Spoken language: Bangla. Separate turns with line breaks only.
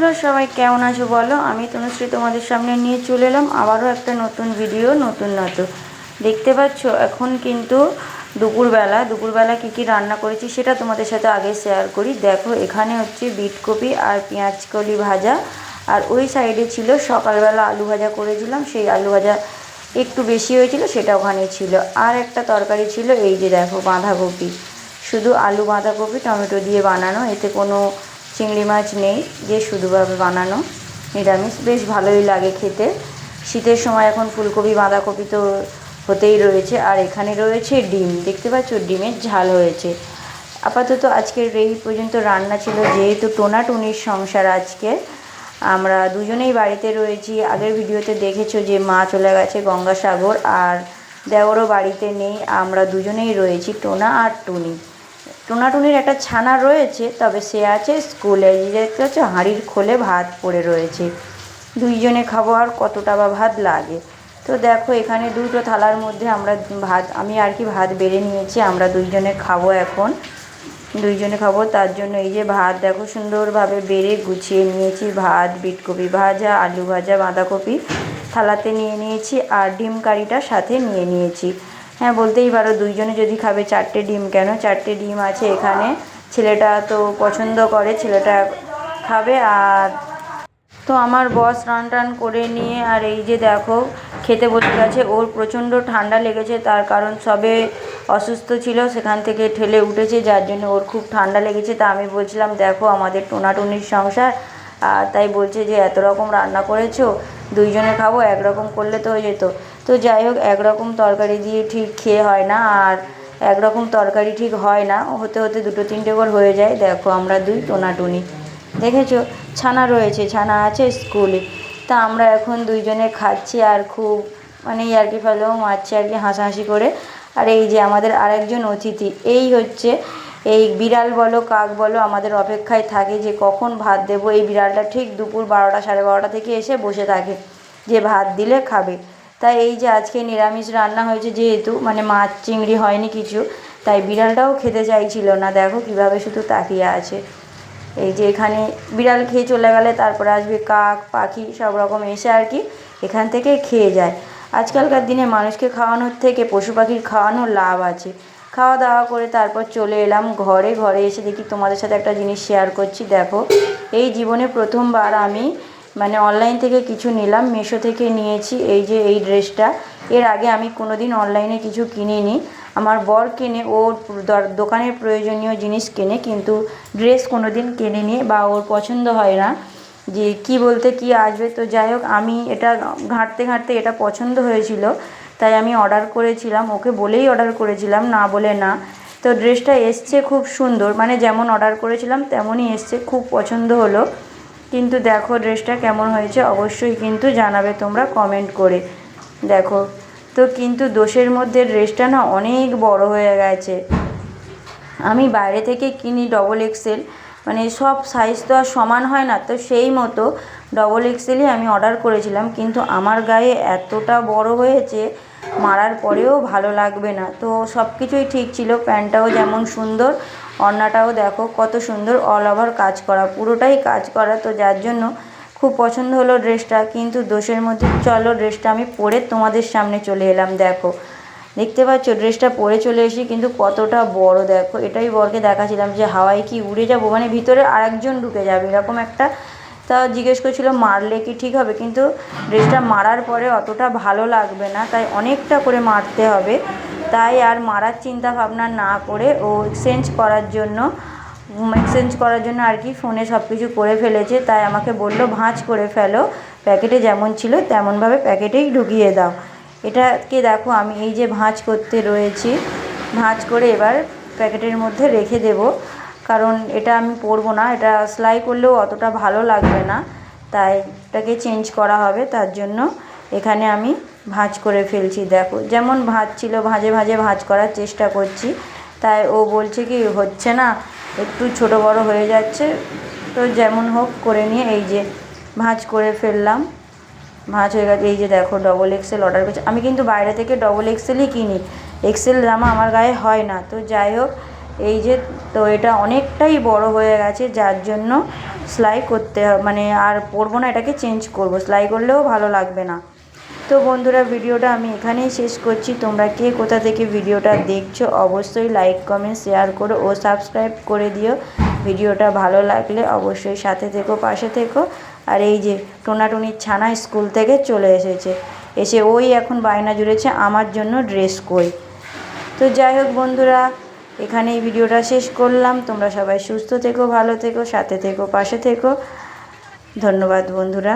হ্যালো সবাই, কেমন আছো বলো। আমি তনুশ্রী তোমাদের সামনে নিয়ে চলে এলাম আবারও একটা নতুন ভিডিও, নতুন দেখতে পাচ্ছ। এখন কিন্তু দুপুরবেলা কী কী রান্না করেছি সেটা তোমাদের সাথে আগে শেয়ার করি। দেখো, এখানে হচ্ছে বিটকপি আর পেঁয়াজ কলি ভাজা, আর ওই সাইডে ছিল সকালবেলা আলু ভাজা করেছিলাম, সেই আলু ভাজা একটু বেশি হয়েছিল, সেটা ওখানে ছিল। আর একটা তরকারি ছিল, এই যে দেখো বাঁধাকপি, শুধু আলু বাঁধাকপি টমেটো দিয়ে বানানো, এতে কোনো চিংড়ি মাছ নেই, যে শুধুভাবে বানানো নিরামিষ, বেশ ভালোই লাগে খেতে। শীতের সময় এখন ফুলকপি বাঁধাকপি তো হতেই রয়েছে। আর এখানে রয়েছে ডিম, দেখতে পাচ্ছ ডিমের ঝাল হয়েছে। আপাতত আজকের এই পর্যন্ত রান্না ছিল। যেহেতু টোনাটুনির সংসার আজকে, আমরা দুজনেই বাড়িতে রয়েছি। আগের ভিডিওতে দেখেছো যে মা চলে গেছে গঙ্গাসাগর, আর দেওরও বাড়িতে নেই, আমরা দুজনেই রয়েছি, টোনা আর টুনি। টোনাটুনির একটা ছানা রয়েছে, তবে সে আছে স্কুলে। দেখতে পাচ্ছ হাঁড়ির খোলে ভাত পড়ে রয়েছে, দুইজনে খাবো, আর কতটা বা ভাত লাগে। তো দেখো, এখানে দুটো থালার মধ্যে আমি আর কি ভাত বেড়ে নিয়েছি, আমরা দুইজনে খাবো। এখন দুইজনে খাবো, তার জন্য এই যে ভাত দেখো সুন্দরভাবে বেড়ে গুছিয়ে নিয়েছি। ভাত, বিটকপি ভাজা, আলু ভাজা, বাঁধাকপি থালাতে নিয়ে নিয়েছি, আর ডিম কারিটা সাথে নিয়ে নিয়েছি। হ্যাঁ, বলতেই পারো দুইজনে যদি খাবে 4টে ডিম কেন, 4টে ডিম আছে এখানে। ছেলেটা তো পছন্দ করে, ছেলেটা খাবে। আর তো আমার বস রান টান করে নিয়ে, আর এই যে দেখো খেতে বসে গেছে। ওর প্রচণ্ড ঠান্ডা লেগেছে, তার কারণ সবে অসুস্থ ছিল, সেখান থেকে ঠেলে উঠেছে, যার জন্য ওর খুব ঠান্ডা লেগেছে। তা আমি বলছিলাম দেখো আমাদের টোনাটুনির সংসার, আর তাই বলছে যে এত রকম রান্না করেছো, দুইজনে খাবো, একরকম করলে তো হয়ে যেত। তো যাই হোক, একরকম তরকারি দিয়ে ঠিক খেয়ে হয় না, আর একরকম তরকারি ঠিক হয় না, হতে হতে দুটো তিনটে করে হয়ে যায়। দেখো আমরা দুই টোনাটুনি, দেখেছো ছানা রয়েছে, ছানা আছে স্কুলে। তা আমরা এখন দুইজনে খাচ্ছি, আর খুব মানে ইয়ার্কি ফেলেও মারছি আর কি, হাসাহাসি করে। আর এই যে আমাদের আরেকজন অতিথি, এই হচ্ছে এই বিড়াল বলো কাক বলো, আমাদের অপেক্ষায় থাকে যে কখন ভাত দেবো। এই বিড়ালটা ঠিক দুপুর 12টা সাড়ে 12টা থেকে এসে বসে থাকে যে ভাত দিলে খাবে। তাই এই যে আজকে নিরামিষ রান্না হয়েছে, যেহেতু মানে মাছ চিংড়ি হয়নি কিছু, তাই বিড়ালটাও খেতে চাইছিল না। দেখো কীভাবে শুধু তাকিয়ে আছে। এই যে এখানে বিড়াল খেয়ে চলে গেলে তারপরে আসবে কাক পাখি, সব রকম এসে আর কি এখান থেকে খেয়ে যায়। আজকালকার দিনে মানুষকে খাওয়ানোর থেকে পশু পাখির খাওয়ানোর লাভ আছে। খাওয়া দাওয়া করে তারপর চলে এলাম ঘরে। ঘরে এসে দেখি তোমাদের সাথে একটা জিনিস শেয়ার করছি। দেখো, এই জীবনে প্রথমবার আমি মানে অনলাইন থেকে কিছু নিলাম, মিশো থেকে নিয়েছি এই যে এই ড্রেসটা। এর আগে আমি কোনো দিন অনলাইনে কিছু কিনিনি। আমার বর কেনে, ওর দোকানের প্রয়োজনীয় জিনিস কেনে, কিন্তু ড্রেস কোনো দিন কেনেনি, বা ওর পছন্দ হয় না যে কি বলতে কি আসবে। তো যাই হোক, আমি এটা ঘাঁটতে ঘাঁটতে এটা পছন্দ হয়েছিল, তাই আমি অর্ডার করেছিলাম, ওকে বলেই অর্ডার করেছিলাম, না বলে না। তো ড্রেসটা এসছে খুব সুন্দর, মানে যেমন অর্ডার করেছিলাম তেমনই এসছে, খুব পছন্দ হলো। কিন্তু দেখো ড্রেসটা কেমন হয়েছে অবশ্যই কিন্তু জানাবে তোমরা কমেন্ট করে। দেখো তো, কিন্তু দোষের মধ্যে ড্রেসটা না অনেক বড় হয়ে গেছে। আমি বাইরে থেকে কিনি ডবল এক্সেল, মানে সব সাইজ তো আর সমান হয় না, তো সেই মতো ডবল এক্সেলই আমি অর্ডার করেছিলাম, কিন্তু আমার গায়ে এতটা বড় হয়েছে, মারার পরেও ভালো লাগবে না। তো সব কিছুই ঠিক ছিল, প্যান্টটাও যেমন সুন্দর, ওড়নাটাও দেখো কত সুন্দর, অল ওভার কাজ করা, পুরোটাই কাজ করা। তো যার জন্য খুব পছন্দ হলো ড্রেসটা। কিন্তু দোষের মধ্যে চলো ড্রেসটা আমি পরে তোমাদের সামনে চলে এলাম। দেখো, দেখতে পাচ্ছ ড্রেসটা পরে চলে এসেছি, কিন্তু কতটা বড় দেখো। এটাই বরকে দেখাচ্ছিলাম যে হাওয়ায় কি উড়ে যাব, মানে ভিতরে আরেকজন ঢুকে যাবে এরকম একটা। তা জিজ্ঞেস করছিল মারলে কি ঠিক হবে, কিন্তু ড্রেসটা মারার পরে অতটা ভালো লাগবে না, তাই অনেকটা করে মারতে হবে। তাই আর মারার চিন্তা ভাবনা না করে ও এক্সচেঞ্জ করার জন্য আর কি ফোনে সব কিছু করে ফেলেছে। তাই আমাকে বলল ভাঁজ করে ফেলো, প্যাকেটে যেমন ছিল তেমনভাবে প্যাকেটেই ঢুকিয়ে দাও। এটাকে দেখো আমি এই যে ভাঁজ করতে রয়েছি, ভাঁজ করে এবার প্যাকেটের মধ্যে রেখে দেব, কারণ এটা আমি পরবো না, এটা সেলাই করলেও অতটা ভালো লাগবে না, তাই এটাকে চেঞ্জ করা হবে। তার জন্য এখানে আমি ভাঁজ করে ফেলছি। দেখো যেমন ভাঁজ ছিল, ভাঁজে ভাঁজে ভাঁজ করার চেষ্টা করছি। তাই ও বলছে কি হচ্ছে না, একটু ছোট বড় হয়ে যাচ্ছে, তো যেমন হোক করে নিয়ে এই যে ভাঁজ করে ফেললাম। ভাঁজ হয়ে গেছে। এই যে দেখো ডবল এক্সেল অর্ডার করেছি আমি, কিন্তু বাইরে থেকে ডবল এক্সেলই কিনি, এক্সেল জামা আমার গায়ে হয় না। তো যাই হোক, এই যে তো এটা অনেকটাই বড় হয়ে গেছে, যার জন্য সেলাই করতে মানে আর পরবো না, এটাকে চেঞ্জ করব, সেলাই করলেও ভালো লাগবে না। তো বন্ধুরা ভিডিওটা আমি এখানেই শেষ করছি। তোমরা কে কোথা থেকে ভিডিওটা দেখছো অবশ্যই লাইক কমেন্ট শেয়ার করো ও সাবস্ক্রাইব করে দিও। ভিডিওটা ভালো লাগলে অবশ্যই সাথে থেকো, পাশে থেকো। আর এই যে টোনাটুনির ছানা স্কুল থেকে চলে এসেছে, এসে ওই এখন বায়না জুড়েছে আমার জন্য ড্রেস কই। তো যাই হোক বন্ধুরা, এখানে এই ভিডিওটা শেষ করলাম। তোমরা সবাই সুস্থ থেকো, ভালো থেকো, সাথে থেকো, পাশে থেকো। ধন্যবাদ বন্ধুরা।